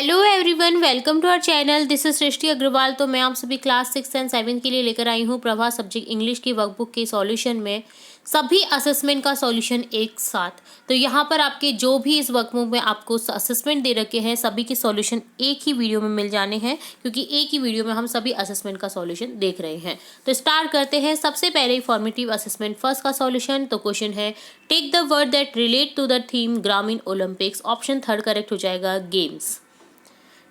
Hello everyone, welcome to our channel. This is Srishti Agarwal. तो मैं आप सभी क्लास 6 एंड 7 के लिए लेकर आई हूँ प्रभा सब्जेक्ट इंग्लिश की वर्कबुक के सॉल्यूशन में सभी असेसमेंट का सॉल्यूशन एक साथ। तो यहाँ पर आपके जो भी इस वर्कबुक में आपको असेसमेंट दे रखे हैं सभी के सॉल्यूशन एक ही वीडियो में मिल जाने हैं, क्योंकि एक ही वीडियो में हम सभी असेसमेंट का सॉल्यूशन देख रहे हैं। तो स्टार्ट करते हैं। सबसे पहले फॉर्मेटिव असेसमेंट फर्स्ट का सॉल्यूशन। तो क्वेश्चन है, take the word that relate to the theme ग्रामीण ओलंपिक्स। ऑप्शन थर्ड करेक्ट हो जाएगा, games.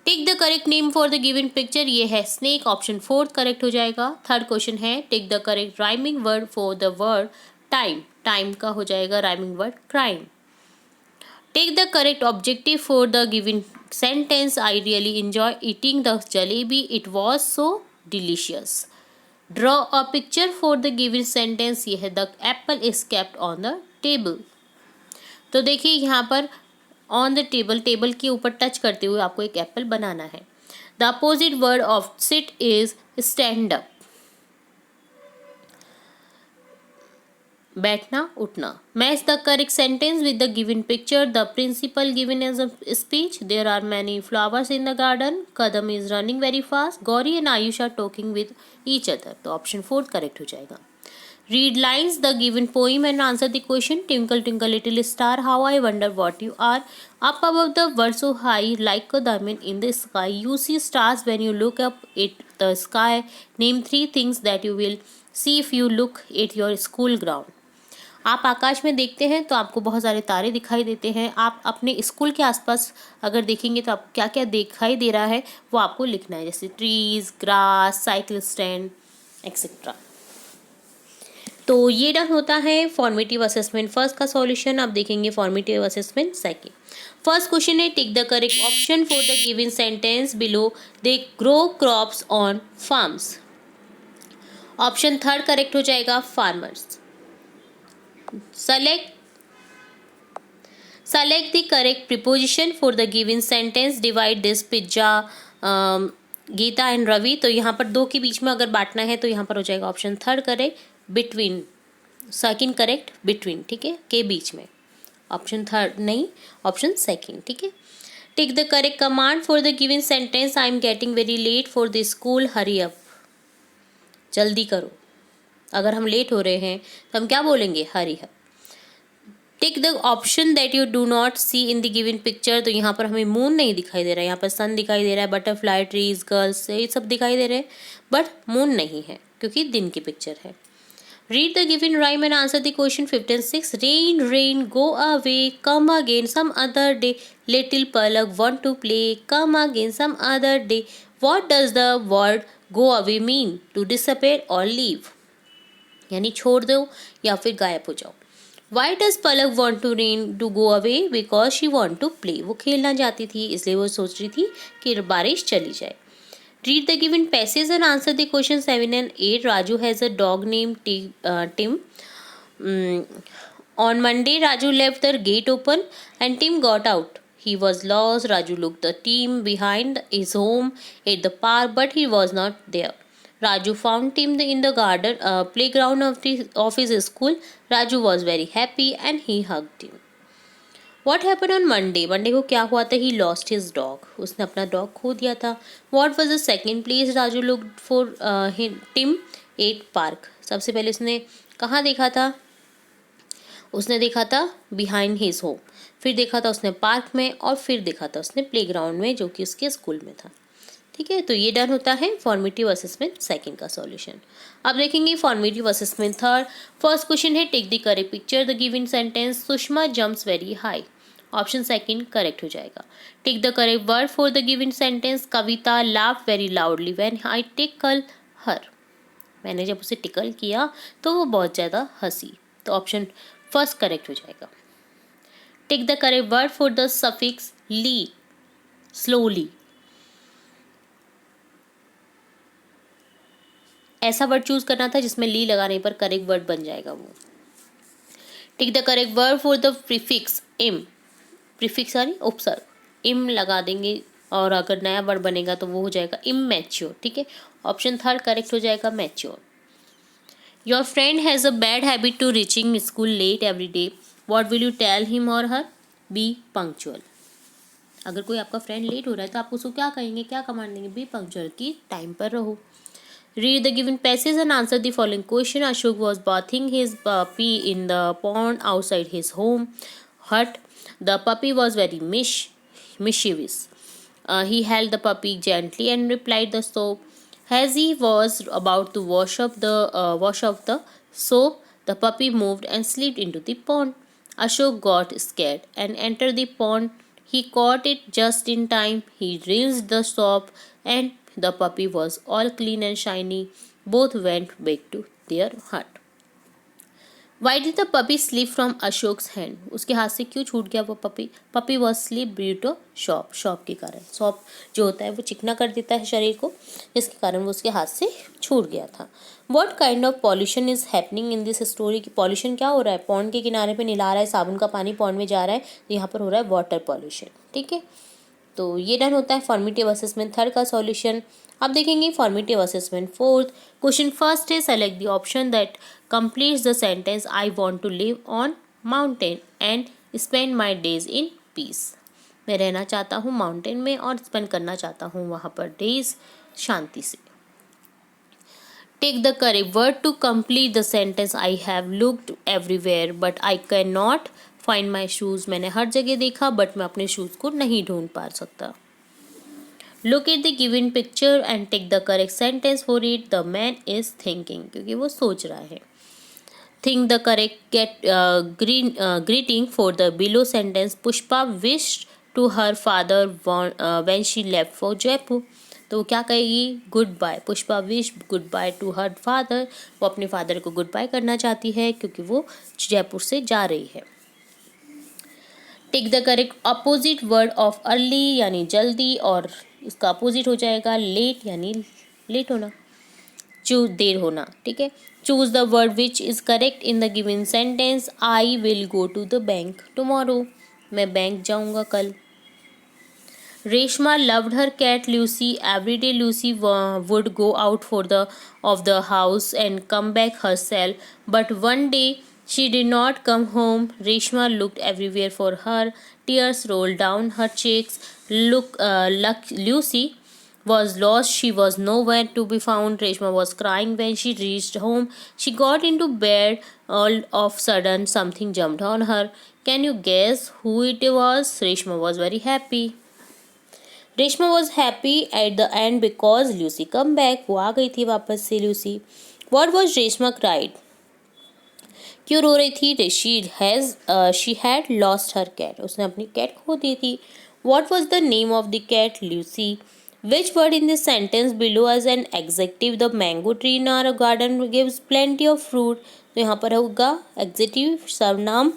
Take the correct name for the given picture, ये है स्नेक। ऑप्शन फोर्थ करेक्ट हो जाएगा। थर्ड क्वेश्चन है, take the correct rhyming word for the word time. Time का हो जाएगा rhyming word crime. Take the correct objective for the given sentence, I really enjoy eating the jalebi, it was so delicious. Draw a picture for the given sentence, ये है the Apple is kept on the table. तो देखिए यहाँ पर on the table, table के ऊपर touch करते हुए आपको एक एप्पल बनाना है। The opposite word of sit is stand up, बैठना उठना। Match the correct sentence with the given picture, the principal given as a speech, there are many flowers in the garden, Kadam is running very fast, Gauri and Ayush are talking with each other. तो option fourth correct हो जाएगा। Read lines the given poem and answer the question. Twinkle twinkle little star, how I wonder what you are. Up above the world so high, like a diamond in the sky. You see stars when you look up at the sky. Name three things that you will see if you look at your school ground. आप आकाश में देखते हैं तो आपको बहुत सारे तारे दिखाई देते हैं। आप अपने स्कूल के आसपास अगर देखेंगे तो आप क्या क्या दिखाई दे रहा है वो आपको लिखना है, जैसे trees, grass, cycle stand etcetera. तो ये डन होता है फॉर्मेटिव असेसमेंट फर्स्ट का सॉल्यूशन। अब देखेंगे formative assessment second. First question है, take the correct option for the given sentence below, they grow crops on farms. Option third correct हो जाएगा, farmers. Select the correct preposition for the given sentence, divide this pizza Geeta and Ravi. तो यहाँ पर दो के बीच में अगर बांटना है तो यहाँ पर हो जाएगा option third correct, between. Second correct, between, ठीक है, के बीच में। ऑप्शन थर्ड नहीं, ऑप्शन सेकंड, ठीक है। Take the correct command for the given sentence, I am getting very late for the school, hurry up, जल्दी करो। अगर हम लेट हो रहे हैं तो हम क्या बोलेंगे, hurry up. Take the option that you do not see in the given picture. तो यहाँ पर हमें मून नहीं दिखाई दे रहा है, यहाँ पर सन दिखाई दे रहा है, बटरफ्लाई, ट्रीज, गर्ल्स, ये सब दिखाई दे रहे हैं, बट मून नहीं है क्योंकि दिन की पिक्चर है। Read the given rhyme and answer the question 5 and 6. Rain, rain, go away, come again some other day. Little Palak want to play, come again some other day. What does the word go away mean? To disappear or leave? यानी छोड़ दो या फिर गायब हो जाओ। Why does Palak want to rain to go away? Because she want to play. वो खेलना चाहती थी इसलिए वो सोच रही थी कि बारिश चली जाए। Read the given passage and answer the question 7 and 8. Raju has a dog named Tim. On Monday, Raju left the gate open and Tim got out. He was lost. Raju looked the Tim behind his home at the park, but he was not there. Raju found Tim in the garden playground of his school. Raju was very happy and he hugged him. What happened on Monday? Monday को क्या हुआ था? He lost his dog. उसने अपना dog खो दिया था। What was the second place Raju looked for Tim at park? सबसे पहले उसने कहाँ देखा था? उसने देखा था behind his home. फिर देखा था उसने पार्क में और फिर देखा था उसने प्लेग्राउंड में जो कि उसके स्कूल में था। ठीक है, तो ये डन होता है फॉर्मेटिव असेसमेंट सेकंड का सॉल्यूशन। अब देखेंगे formative assessment third. First question है, take the correct picture the given sentence, Sushma jumps very high. Option second correct हो जाएगा। Take the correct word for the given sentence, Kavita laugh very loudly when I tickle her. मैंने जब उसे tackle किया तो वो बहुत ज़्यादा हंसी। तो ऑप्शन फर्स्ट करेक्ट हो जाएगा। Take the correct word for the suffix ly, slowly. ऐसा वर्ड चूज करना था जिसमें ली लगाने पर करेक्ट वर्ड बन जाएगा वो। Take the correct word for the prefix im, prefix यानी उपसर्ग, इम लगा देंगे और अगर नया वर्ड बनेगा तो वो हो जाएगा इमैच्योर। ठीक है, ऑप्शन थर्ड करेक्ट हो जाएगा, mature. Your friend has a bad habit to reaching school late every day, what will you tell him or her? B punctual. अगर कोई आपका फ्रेंड लेट हो रहा है तो आप उसको क्या कहेंगे, क्या कमांड देंगे, बी पंक्चुअल, की टाइम पर रहो. Read the given passage and answer the following question. Ashok was bathing his puppy in the pond outside his home hut. The puppy was very mischievous. He held the puppy gently and replied the soap. As he was about to wash off the soap, the puppy moved and slipped into the pond. Ashok got scared and entered the pond. He caught it just in time. He rinsed the soap and the puppy was all clean and shiny. Both went back to their hut. Why did the puppy slip from Ashok's hand? उसके हाथ से क्यों छूट गया वो puppy? Puppy was slip due to shop, shop के कारण. Shop जो होता है वो चिकना कर देता है शरीर को, जिसके कारण वो उसके हाथ से छूट गया था. What kind of pollution is happening in this story? कि पॉल्यूशन क्या हो रहा है? पॉन्ड के किनारे पे निला रहा है, साबुन का पानी पॉन्ड में जा रहा है, तो यहाँ पर हो रहा है वाटर पॉल्यूशन. ठीक है, तो ये डन होता है फॉर्मेटिव असेसमेंट थर्ड का सॉल्यूशन. अब देखेंगे formative assessment fourth. Question first है select the option that completes the sentence I want to live on mountain and spend my days in peace. मैं रहना चाहता हूँ माउंटेन में और स्पेंड करना चाहता हूँ वहाँ पर डेज शांति से. Take the correct word to complete the sentence. I have looked everywhere but I can not find my shoes. मैंने हर जगह देखा बट मैं अपने शूज़ को नहीं ढूंढ पा सकता. Look at the given picture and take the correct sentence for it. The man is thinking, क्योंकि वो सोच रहा है. Think the correct get greeting for the below sentence. Pushpa wished to her father when she left for Jaipur. तो वो क्या कहेगी, good bye. Pushpa wish good bye to her father. वो अपने फादर को गुड बाय करना चाहती है क्योंकि वो जयपुर से जा रही है. Take the correct opposite word of early यानी जल्दी, और इसका अपोजिट हो जाएगा लेट यानी लेट होना, चूज देर होना. ठीक है, choose the word which is correct in the given sentence. I will go to the bank tomorrow. मैं बैंक जाऊंगा कल. Reshma loved her cat Lucy. Every day Lucy would go out of the house and come back herself. But one day she did not come home. Reshma looked everywhere for her. Tears rolled down her cheeks. Lucy was lost. She was nowhere to be found. Reshma was crying when she reached home. She got into bed. All of a sudden, something jumped on her. Can you guess who it was? Reshma was very happy. Reshma was happy at the end because Lucy come back. वो आ गई थी वापस से Lucy. What was Reshma cried? क्यों रो रही थी? She had lost her cat. उसने अपनी कैट खो दी थी. What was the name of the cat? Lucy. Which word in this sentence below as an adjective? The mango tree in our garden gives plenty of fruit. तो यहाँ पर होगा executive सर्वनाम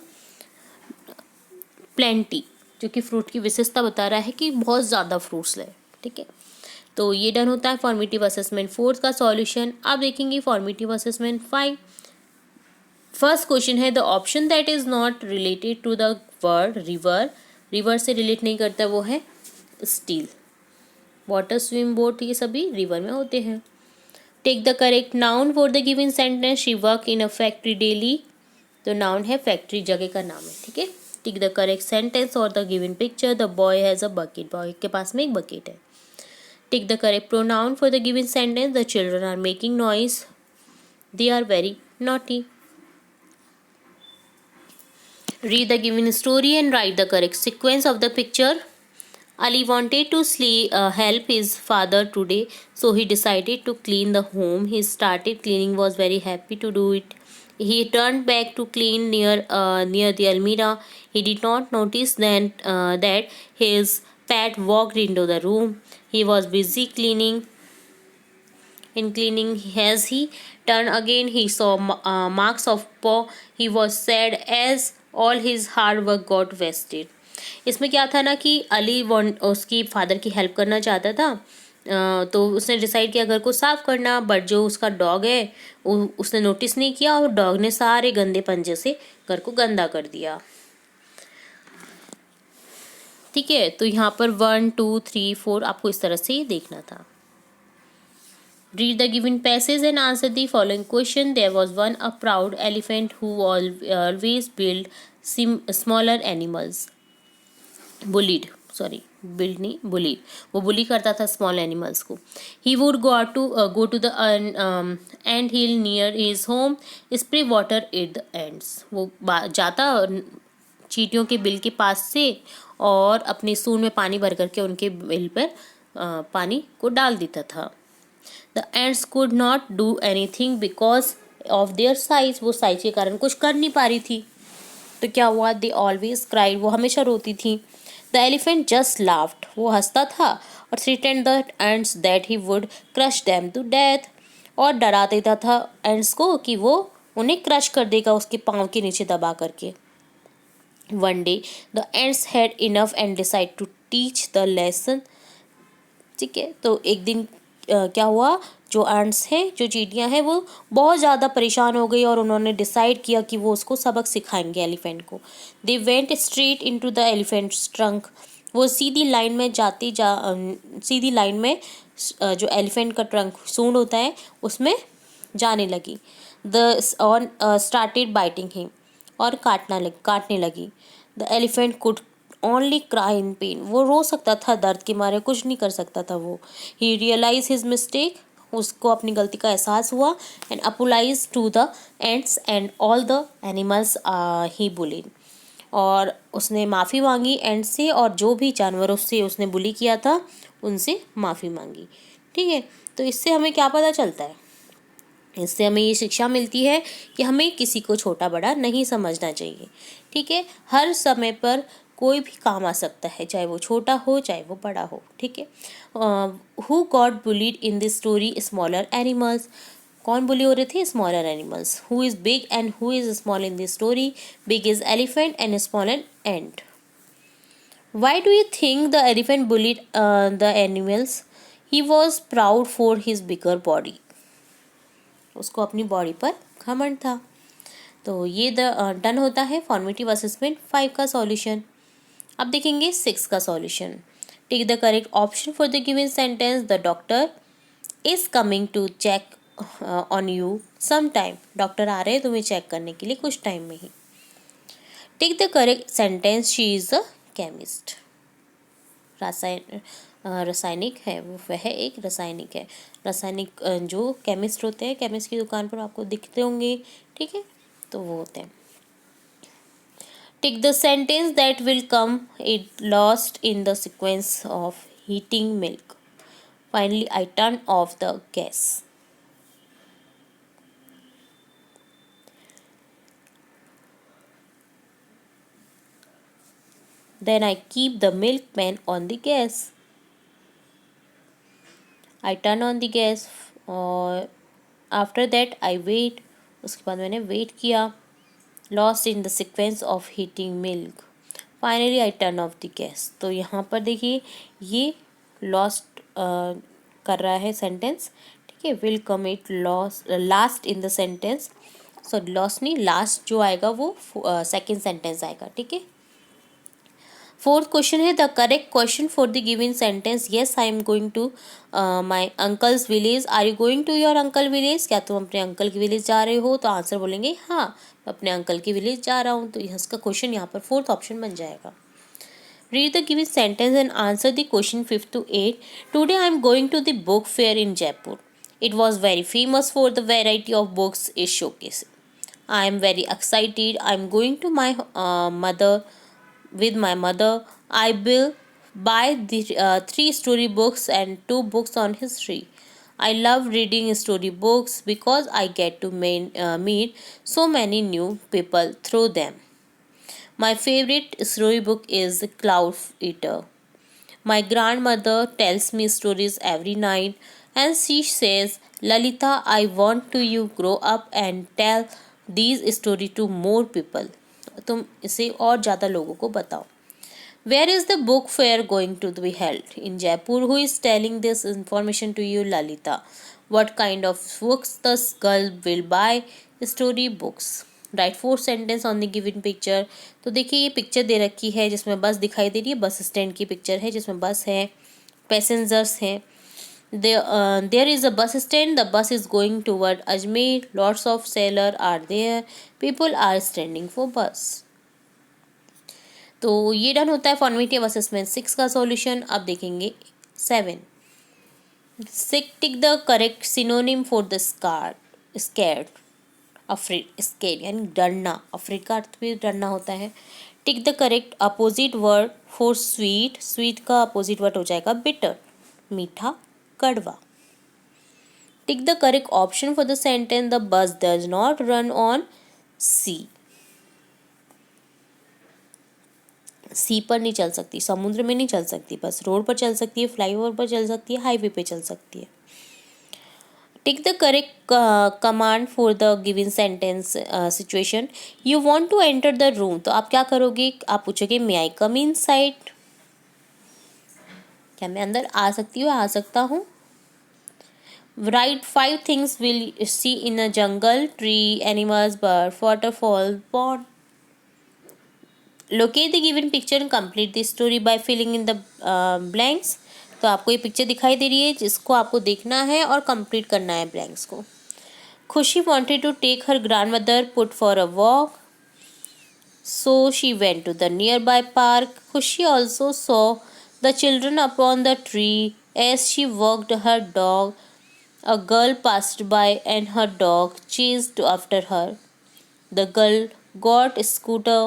प्लेंटी, जो कि फ्रूट की विशेषता बता रहा है कि बहुत ज़्यादा फ्रूट्स ले. ठीक है, तो ये डन होता है फॉर्मेटिव असेसमेंट फोर्थ का सॉल्यूशन. अब देखेंगे फॉर्मेटिव असेसमेंट 5. फर्स्ट क्वेश्चन है the option that is not related to the word river. River से रिलेट नहीं करता, वो है स्टील. वाटर स्विम बोट ये सभी रिवर में होते हैं. Take the correct noun for the given sentence. She work in a factory daily. तो नाउन है फैक्ट्री, जगह का नाम है. ठीक है, टिक द करेक्ट सेंटेंस और the given picture. The boy has a bucket. Boy के पास में एक बकेट है. Tick the correct pronoun for the given sentence. The children are making noise. They are very naughty. Read the given story and right the correct sequence of the picture. Ali wanted to help his father today, so he decided to clean the home. He started cleaning, was very happy to do it. He turned back to clean near the almirah. He did not notice then that his pet walked into the room. He was busy cleaning. As he turned again, he saw marks of paw. He was sad as all his hard work got wasted. इसमें क्या था ना कि अली उसकी father की help करना चाहता था, तो उसने डिसाइड किया घर को साफ करना. बट जो उसका डॉग है उसने नोटिस नहीं किया और डॉग ने सारे गंदे पंजे से घर को गंदा कर दिया. ठीक है, तो यहाँ पर 1 2 3 4 आपको इस तरह से देखना था. Read the given passage and answer the following question. There was once a proud elephant who always built smaller animals. Bullied sorry, build नहीं, बुली, वो बुली करता था स्मॉल एनिमल्स को। He would go to the anthill near his home, spray water at the ants. वो जाता चींटियों के bill के पास से और अपने सूंड में पानी भर करके उनके बिल पर पानी को डाल देता था। The ends could not do anything because of their size, वो साइज के कारण कुछ कर नहीं पा रही थी। तो क्या हुआ, दे ऑलवेज क्राइड, वो हमेशा रोती थी। द एलिफेंट जस्ट लाफ्ड, वो हंसता था और threatened the ants that he would crush them to death, और डरा देता था एंड्स को कि वो उन्हें क्रश कर देगा उसके पाँव के नीचे दबा करके। One day the ants had enough and decide to teach the lesson. ठीक है, तो एक दिन क्या हुआ, जो एंट्स हैं, जो चींटियां हैं, वो बहुत ज़्यादा परेशान हो गई और उन्होंने डिसाइड किया कि वो उसको सबक सिखाएंगे एलिफेंट को। They went straight into the elephants trunk, वो सीधी लाइन में सीधी लाइन में जो एलिफेंट का ट्रंक सूंड होता है उसमें जाने लगी। The on started biting him, और काटने लगी। The elephant could only cry in pen, वो रो सकता था दर्द के मारे, कुछ नहीं कर सकता था वो। ही रियलाइज हिज मिस्टेक, उसको अपनी गलती का एहसास हुआ। And apologise to the ants and all the animals he bullied, और उसने माफ़ी मांगी एंड से, और जो भी जानवरों से उसने बुली किया था उनसे माफ़ी मांगी। ठीक है, तो इससे हमें क्या पता चलता है, इससे हमें ये शिक्षा मिलती है कि हमें किसी को छोटा बड़ा नहीं समझना चाहिए। ठीक है, हर समय पर कोई भी काम आ सकता है, चाहे वो छोटा हो चाहे वो बड़ा हो। ठीक है, who got bullied in this story, smaller animals, कौन बुली हो रहे थे, smaller animals. Who is big and who is small in this story, big is elephant and small an ant. Why do you think the elephant bullied the animals, he was proud for his bigger body, उसको अपनी body पर घमंड था। तो ये done होता है formative assessment 5 का सॉल्यूशन। अब देखेंगे 6 का solution. Take the correct option for the given sentence, the doctor is coming to check on you some time, doctor आ रहे हैं तुम्हें चेक करने के लिए कुछ टाइम में ही। Take the correct sentence, she is a chemist, रासायनिक है, वह एक रासायनिक है। रासायनिक जो केमिस्ट होते हैं, केमिस्ट की दुकान पर आपको दिखते होंगे। ठीक है, तो वो होते हैं। टिक the sentence that will come, it lost in the sequence of heating milk, finally I turn off the gas. Then I keep the milk pan on the gas. I turn on the gas और after that I wait, उसके बाद मैंने wait किया। Lost in the sequence of heating milk, finally I turn off the gas। तो यहाँ पर देखिए ये lost कर रहा है सेंटेंस। ठीक है, will come it last in the sentence, sorry lost नहीं, लास्ट जो आएगा वो सेकेंड सेंटेंस आएगा। ठीक है, फोर्थ क्वेश्चन है, the correct question for the given sentence, yes I am going to my uncle's village, are you going to your uncle village, क्या तुम अपने अंकल की विलेज जा रहे हो, तो आंसर बोलेंगे हाँ मैं अपने अंकल की विलेज जा रहा हूँ। तो इसका क्वेश्चन यहाँ पर फोर्थ ऑप्शन बन जाएगा। Read the given sentence and answer the question 5 to 8। Today I am going to the book fair in Jaipur, it was very famous for the variety of books is showcase. I am very excited, I am going to my mother with my mother, I will buy the 3 story books and 2 books on history. I love reading story books because I get to meet so many new people through them. My favorite story book is Cloud Eater. My grandmother tells me stories every night and she says, Lalita, I want to you grow up and tell these stories to more people. तुम इसे और ज़्यादा लोगों को बताओ। Where is the book fair going to be held? In Jaipur. Who is telling this information to you, Lalita? What kind of books the girl will buy? Story books. Write 4 sentences on the given picture. तो देखिए ये picture दे रखी है जिसमें बस दिखाई दे रही है, बस स्टैंड की पिक्चर है जिसमें बस है, पैसेंजर्स हैं। There is a bus stand. The bus is going toward Ajmer. Lots of sailors are there. People are standing for bus. तो ये डन होता है फॉर्मेटिव असेसमेंट 6 का सॉल्यूशन। अब देखेंगे 7। Tick the correct synonym for the scared, afraid, scare यानी डरना, afraid का अर्थ भी डरना होता है। Tick the correct opposite word for sweet, sweet का अपोजिट वर्ड हो जाएगा बिटर, मीठा, कड़वा। Tick the correct option for the sentence the bus does not run on sea, sea पर नहीं चल सकती, समुद्र में नहीं चल सकती, बस रोड पर चल सकती है, फ्लाईओवर पर चल सकती है, हाईवे पे चल सकती है। Tick the correct command for the given sentence situation. You want to enter the room, तो आप क्या करोगे, आप पूछोगे मे आई कम इन साइड, क्या मैं अंदर आ सकती हूँ, आ सकता हूँ। Write 5 things will see in a jungle, tree, animals, bird, waterfall, pond. Locate the given picture and complete the story by filling in the blanks. तो आपको ये पिक्चर दिखाई दे रही है जिसको आपको देखना है और कंप्लीट करना है ब्लैंक्स को। खुशी wanted to take her grandmother put for a walk, so she went to the nearby park. Khushi also saw the children upon the tree as she walked her dog. A girl passed by and her dog chased after her. The girl got a scooter.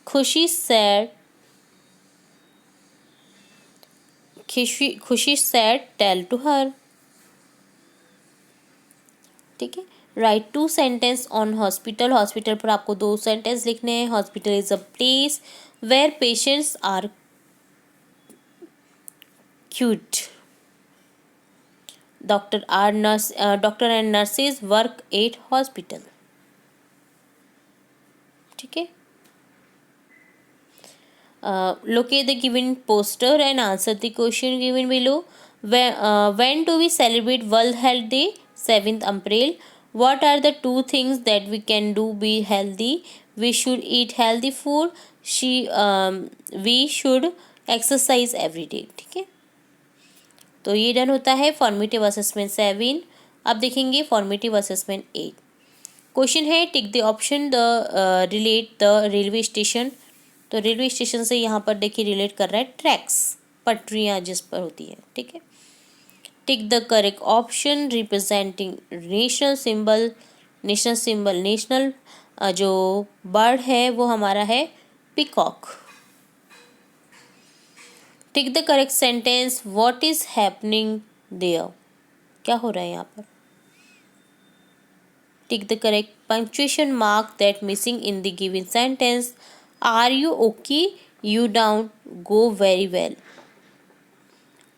Khushi said tell to her. ठीक है। Write 2 sentence on hospital, hospital पर आपको 2 sentence लिखने हैं। Hospital is a place where patients are cured, doctor and nurses work at hospital. ठीक है। locate the given poster and answer the question given below. When do we celebrate World Health Day? 7th April. What are the 2 things that we can do be healthy? We should eat healthy food. We should exercise every day. ठीक है। तो ये done होता है formative assessment 7। अब देखेंगे formative assessment 8। Question है tick the option the relate the railway station. तो रेलवे स्टेशन से यहाँ पर देखिए रिलेट कर रहा है ट्रैक्स, पटरियाँ जिस पर होती हैं। ठीक है। Tick the correct option representing national symbol, national symbol, national जो बर्ड है वो हमारा है peacock. Tick the correct sentence what is happening there, क्या हो रहा है यहाँ पर। Tick the correct punctuation mark that missing in the given sentence. Are you okay, you down, go very well,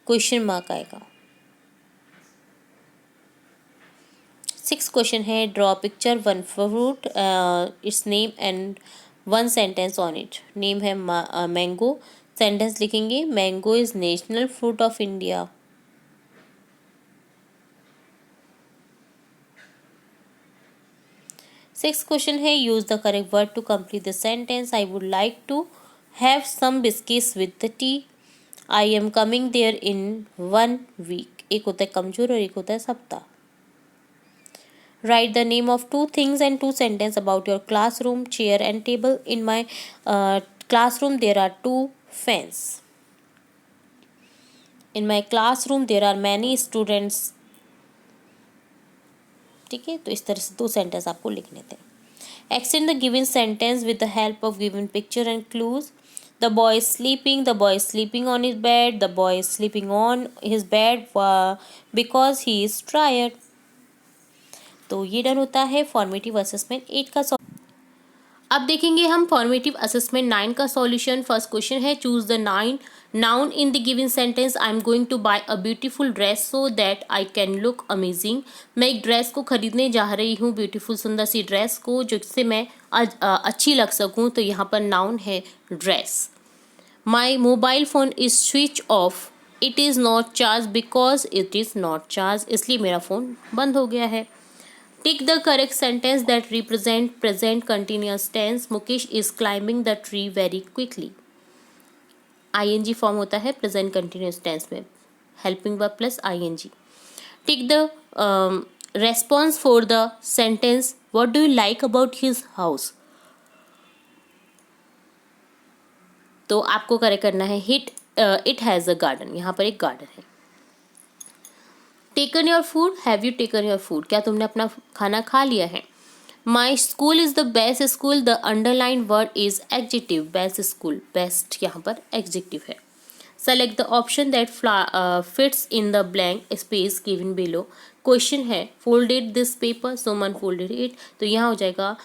question mark आएगा। 6 क्वेश्चन है draw picture 1 fruit, its name and 1 sentence on it. Name है mango, sentence लिखेंगे mango is national fruit of India. Six question है use the correct word to complete the sentence. I would like to have some biscuits with the tea. I am coming there in 1 week. एक होता है कमजोर और एक होता है सप्ताह। Write the name of 2 things and 2 sentence about your classroom, chair and table. In my classroom there are 2 fans. In my classroom there are many students. ठीक है। तो इस तरह से 2 सेंटेंस आपको लिखने थे। Extend the given sentence with the help of given picture and clues. The boy is sleeping. The boy is sleeping on his bed. The boy is sleeping on his bed because he is tired. तो ये done होता है formative assessment 8 का। अब देखेंगे हम formative assessment 9 का solution. First question है choose the noun in the given sentence. I am going to buy a beautiful dress so that I can look amazing. मैं एक ड्रेस को खरीदने जा रही हूँ, ब्यूटीफुल सुंदर सी ड्रेस को, जिससे मैं अच्छी लग सकूँ। तो यहाँ पर नाउन है dress. My mobile phone is switch off. It is not charge because it is not charge, इसलिए मेरा फ़ोन बंद हो गया है। Tick the correct sentence that represent present continuous tense. Mukesh is climbing the tree very quickly. ing form होता है present continuous tense में, helping verb plus ing. Tick the response for the sentence what do you like about his house. तो आपको correct करना है it has a garden, यहाँ पर एक गार्डन है। Taken your food, have you taken your food, क्या तुमने अपना खाना खा लिया है। My school is the best school, the underline word is adjective, best school, best यहाँ पर एडजेक्टिव है। Select the option that fits in the blank space given below, question है folded this paper, Suman folded it, तो यहाँ हो जाएगा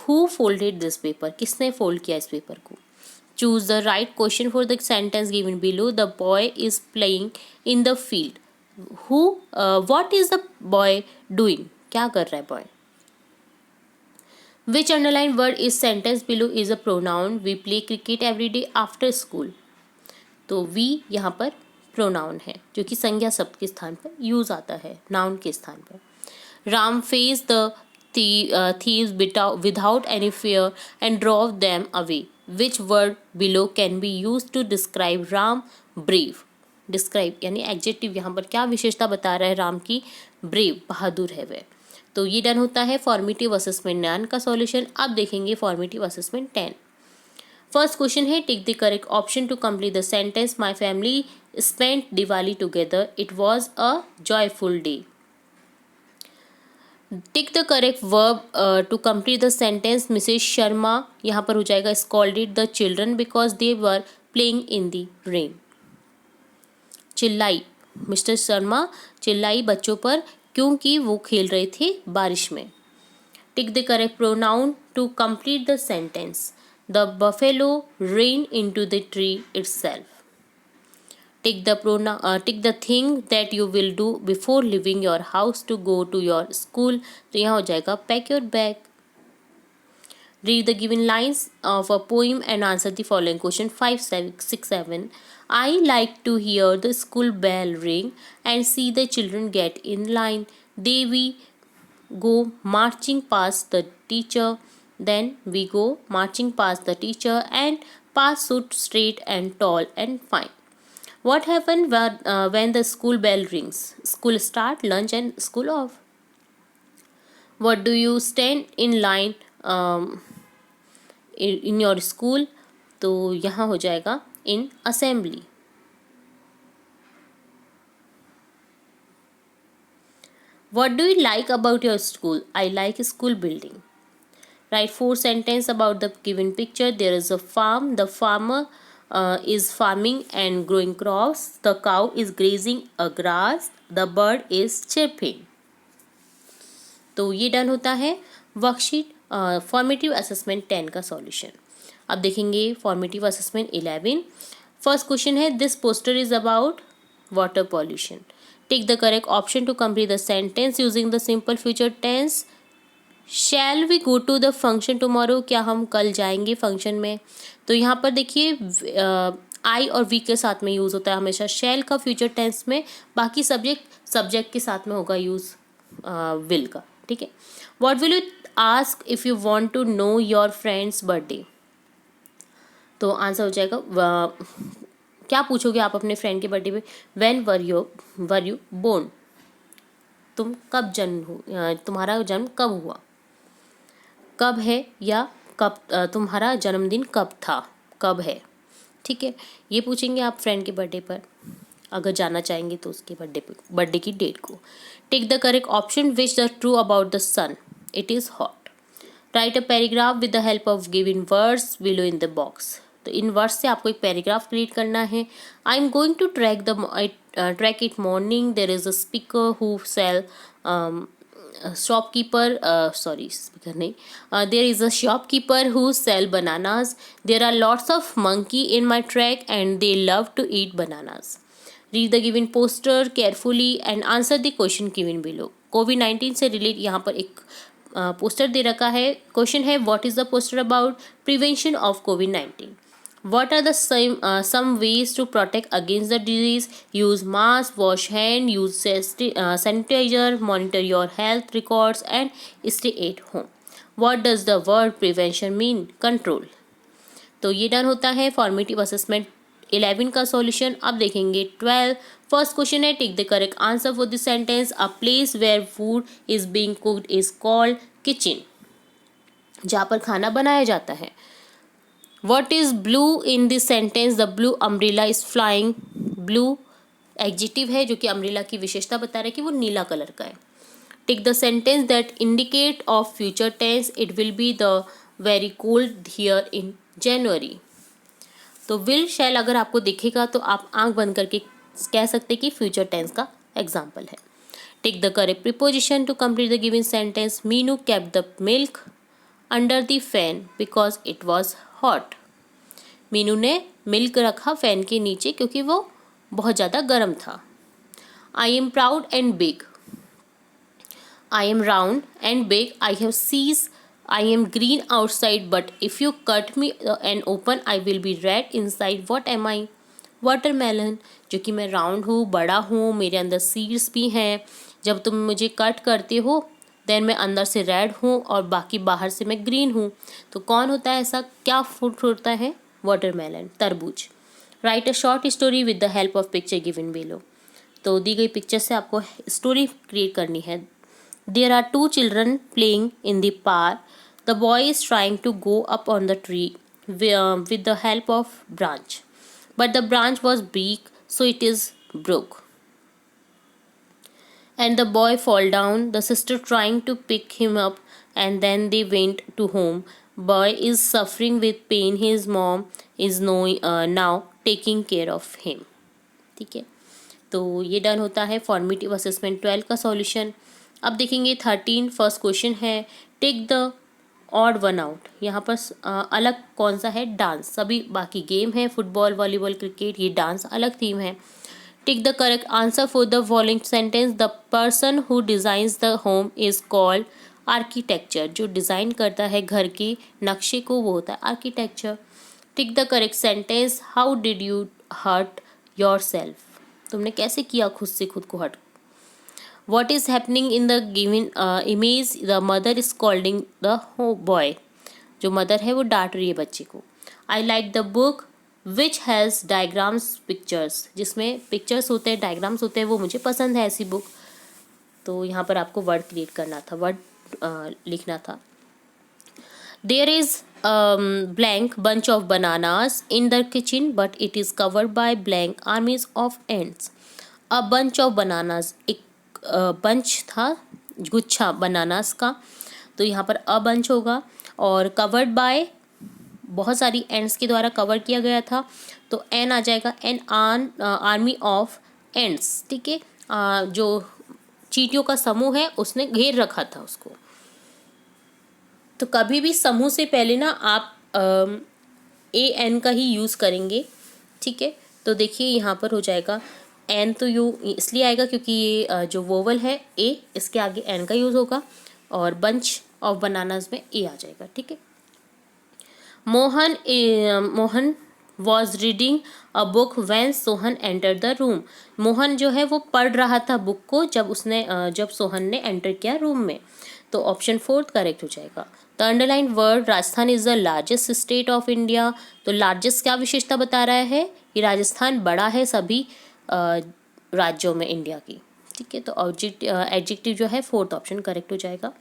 who folded this paper, किसने fold किया इस पेपर को। Choose the right question for the sentence given below, the boy is playing in the field, who what is the boy doing, क्या कर रहा है boy. Which underline word is sentence below is a pronoun, we play cricket every day after school, तो we यहाँ पर pronoun है जो कि संज्ञा शब्द के स्थान पर यूज आता है, नाउन के स्थान पर। Ram face the thieves without any fear and drove them away. Which word below can be used to describe Ram? Brave. Describe यानी एडजेक्टिव यहाँ पर क्या विशेषता बता रहा है राम की, ब्रेव, बहादुर है वह। तो ये डन होता है फॉर्मेटिव असेसमेंट 9 का सॉल्यूशन। अब देखेंगे फॉर्मेटिव असेसमेंट 10। फर्स्ट क्वेश्चन है tick the correct option to complete the sentence, my family spent Diwali together, it was a joyful day. Tick the correct verb to complete the sentence, Mrs Sharma यहाँ पर हो जाएगा scolded the children because they were playing in the rain. चिल्लाई, Mr Sharma चिल्लाई बच्चों पर क्योंकि वो खेल रहे थे बारिश में। Tick the correct pronoun to complete the sentence, the buffalo ran into the tree itself. Tick the thing that you will do before leaving your house to go to your school, तो यहाँ हो जाएगा pack your bag. Read the given lines of a poem and answer the following question 5, 6, 7. I like to hear the school bell ring and see the children get in line. They we go marching past the teacher. Then we go marching past the teacher and pass so straight and tall and fine. What happened when the school bell rings? School start, lunch and school off. What do you stand in line in your school? तो यहाँ हो जाएगा in assembly. What do you like about your school? I like school building. Write 4 sentences about the given picture. There is a farm. The farmer is farming and growing crops. The cow is grazing a grass. The bird is chirping. तो ये done होता है worksheet formative assessment 10 का solution. अब देखेंगे formative assessment 11। First question है this poster is about water pollution. Take the correct option to complete the sentence using the simple future tense. Shall we go to the function tomorrow, क्या हम कल जाएंगे function में। तो यहाँ पर देखिए आई और वी के साथ में यूज़ होता है हमेशा शैल का फ्यूचर टेंस में, बाकी सब्जेक्ट के साथ में होगा यूज़ विल का, ठीक है। What will you ask if you want to know your friend's birthday, तो आंसर हो जाएगा क्या पूछोगे आप अपने फ्रेंड के बर्थडे पे, व्हेन वर यू बोर्न, तुम कब तुम्हारा जन्म कब हुआ, कब है या कब तुम्हारा जन्मदिन कब था, कब है, ठीक है। ये पूछेंगे आप फ्रेंड के बर्थडे पर, अगर जाना चाहेंगे तो उसके बर्थडे की डेट को। Take the correct option which the true about the sun, it is hot. Write a paragraph with the help of given words below in the box, तो इन वर्ड्स से आपको एक पैराग्राफ क्रिएट करना है। I am going to track it morning, there is a speaker who sell there is a shopkeeper who sell bananas. There are lots of monkey in my track and they love to eat bananas. Read the given poster carefully and answer the question given below. COVID-19 से relate यहाँ पर एक poster दे रखा है। Question है what is the poster about, prevention of COVID-19. What are the some ways to protect against the disease? Use mask, wash hand, use sanitizer, monitor your health records and stay at home. What does the word prevention mean? Control. तो ये done होता है formative assessment 11 का solution. अब देखेंगे 12। First question है take the correct answer for this sentence. A place where food is being cooked is called kitchen, जहाँ पर खाना बनाया जाता है। What is blue in this sentence? The blue umbrella is flying. Blue adjective है जो कि अम्ब्रेला की विशेषता बता रहा है कि वो नीला कलर का है. Tick the sentence that indicate of future tense. It will be the very cold here in January. तो विल शैल अगर आपको दिखेगा तो आप आंख बंद करके कह सकते हैं कि फ्यूचर टेंस का एग्जाम्पल है. Tick the correct preposition to complete the given sentence. Meenu kept the milk under the fan because it was hot. Meenu ने मिल्क रखा फैन के नीचे क्योंकि वो बहुत ज़्यादा गर्म था. I am proud and big. I am round and big. I have सीज. I am green outside but if you cut me and open I will be red inside. What am I? Watermelon. जो कि मैं round हूँ, बड़ा हूँ, मेरे अंदर seeds भी हैं. जब तुम मुझे कट करते हो देन मैं अंदर से रेड हूँ और बाकी बाहर से मैं ग्रीन हूँ. तो कौन होता है ऐसा? क्या फ्रूट होता है? वाटरमेलन, तरबूज. Right a short story with the help of picture given below. तो दी गई पिक्चर से आपको स्टोरी क्रिएट करनी है. There are 2 children playing in the park. The boy is trying to go up on the tree with the help of branch, but the branch was weak, so it is broke, and the boy fall down. The sister trying to pick him up, and then they went to home. Boy is suffering with pain. His mom is now taking care of him. ठीक है, तो ये done होता है formative assessment 12 का solution. अब देखेंगे 13. First question है take the odd one out. यहाँ पर अलग कौन सा है? डांस. सभी बाकी गेम है, फुटबॉल, वॉलीबॉल, क्रिकेट. ये डांस अलग थीम है. Tick the correct answer for the following sentence. The person who designs the home is called architecture. जो डिज़ाइन करता है घर के नक्शे को वो होता है architecture. Tick the correct sentence. How did you hurt yourself. तुमने कैसे किया खुद से खुद को hurt. What is happening in the given image. The mother is scolding the boy. जो मदर है वो डांट रही है बच्चे को. I like the book which has diagrams pictures. जिसमें पिक्चर्स होते हैं, डायग्राम्स होते हैं, वो मुझे पसंद है ऐसी बुक. तो यहाँ पर आपको वर्ड क्रिएट करना था, वर्ड लिखना था. There is blank bunch of bananas in the kitchen but it is covered by blank armies of ants. a bunch of bananas, एक बंच था, गुच्छा बनानास का. तो यहाँ पर अ बंच होगा और कवर्ड बाय बहुत सारी एंड्स के द्वारा कवर किया गया था. तो एन आ जाएगा. An army of ends. ठीक है, जो चींटियों का समूह है उसने घेर रखा था उसको. तो कभी भी समूह से पहले ना आप ए एन का ही यूज़ करेंगे. ठीक है, तो देखिए यहाँ पर हो जाएगा एन. तो यू इसलिए आएगा क्योंकि ये जो वोवल है ए, इसके आगे एन का यूज़ होगा और बंच ऑफ बनानास में ए आ जाएगा. ठीक है. Mohan was reading a book when Sohan enter the room. Mohan जो है वो पढ़ रहा था बुक को जब सोहन ने एंटर किया रूम में. तो ऑप्शन 4 करेक्ट हो जाएगा. The underline word Rajasthan is the largest state of India. तो लार्जेस्ट क्या विशेषता बता रहा है कि राजस्थान बड़ा है सभी राज्यों में इंडिया की. ठीक है, तो एडजेक्टिव जो है 4th ऑप्शन करेक्ट हो जाएगा.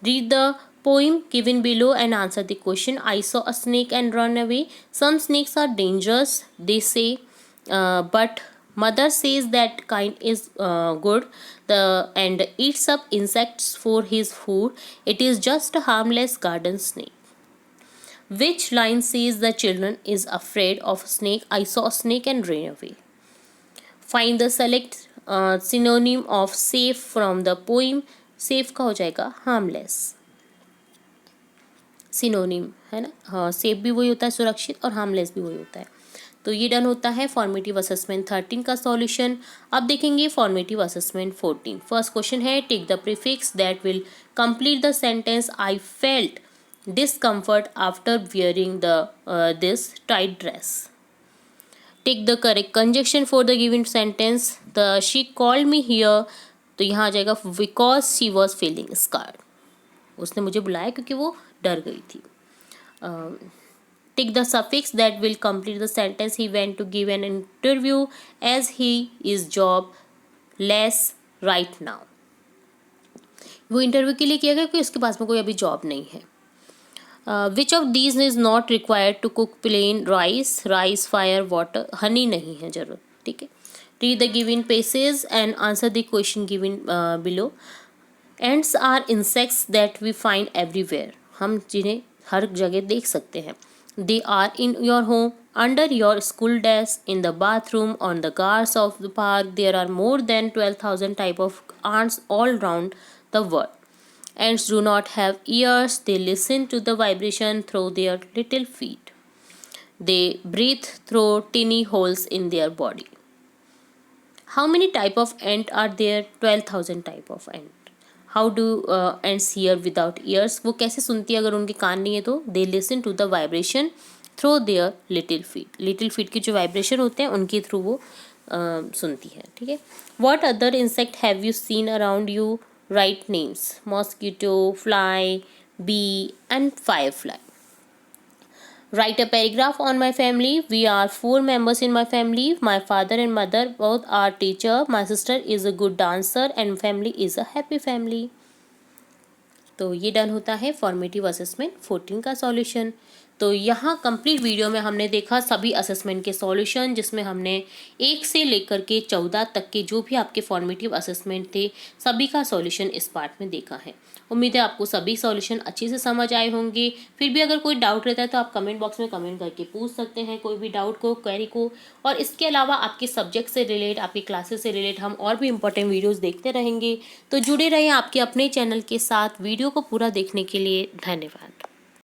Read the poem given below and answer the question. I saw a snake and run away. Some snakes are dangerous, they say, but mother says that kind is good and eats up insects for his food. It is just a harmless garden snake. Which line says the children is afraid of a snake? I saw a snake and ran away. Find the select synonym of safe from the poem. Safe का हो जाएगा harmless. Synonym है ना. हाँ, safe भी वही होता है सुरक्षित और हार्मलेस भी वही होता है. तो ये डन होता है फॉर्मेटिव असेसमेंट 13 का सॉल्यूशन. अब देखेंगे फॉर्मेटिव असेसमेंट 14. फर्स्ट क्वेश्चन है take the prefix that will complete the sentence. I felt discomfort after wearing this tight dress. Take the correct conjunction for the given sentence. The she called me here. तो यहाँ आ जाएगा because she was feeling scared. उसने मुझे बुलाया क्योंकि वो डर गई थी. Tick the suffix that will complete the sentence. He went to give an interview as he is jobless right now. वो इंटरव्यू के लिए किया गया क्योंकि उसके पास में कोई अभी जॉब नहीं है. Which of these is not required to cook plain rice? Rice, fire, water, honey नहीं है जरूरत, ठीक है। Read the given passage and answer the question given below. Ants are insects that we find everywhere, हम जिन्हें हर जगह देख सकते हैं। They are in your home, under your school desk, in the bathroom, on the guards of the park. There are more than 12,000 type of ants all round the world. Ants do not have ears, they listen to the vibration through their little feet. They breathe through tiny holes in their body. How many type of ant are there? 12,000 type of ant. How do ants hear without ears? वो कैसे सुनती है अगर उनके कान नहीं है तो? They listen to the vibration through their little feet. Little feet की जो vibration होते हैं उनके थ्रू वो सुनती है, ठीक है। What other insect have you seen around you? Write names: mosquito, fly, bee and firefly. Write a paragraph on my family. We are 4 members in my family. My father and mother both are teacher. My sister is a good dancer and family is a happy family. तो ये done होता है formative assessment 14 का solution. तो यहाँ complete video में हमने देखा सभी असेसमेंट के सॉल्यूशन, जिसमें हमने 1 से लेकर के 14 तक के जो भी आपके फॉर्मेटिव असेसमेंट थे सभी का सॉल्यूशन इस पार्ट में देखा है। उम्मीद है आपको सभी सॉल्यूशन अच्छे से समझ आए होंगे। फिर भी अगर कोई डाउट रहता है तो आप कमेंट बॉक्स में कमेंट करके पूछ सकते हैं कोई भी डाउट को, क्वेरी को। और इसके अलावा आपके सब्जेक्ट से रिलेट, आपकी क्लासेस से रिलेट हम और भी इंपॉर्टेंट वीडियोज़ देखते रहेंगे। तो जुड़े रहें आपके अपने चैनल के साथ। वीडियो को पूरा देखने के लिए धन्यवाद।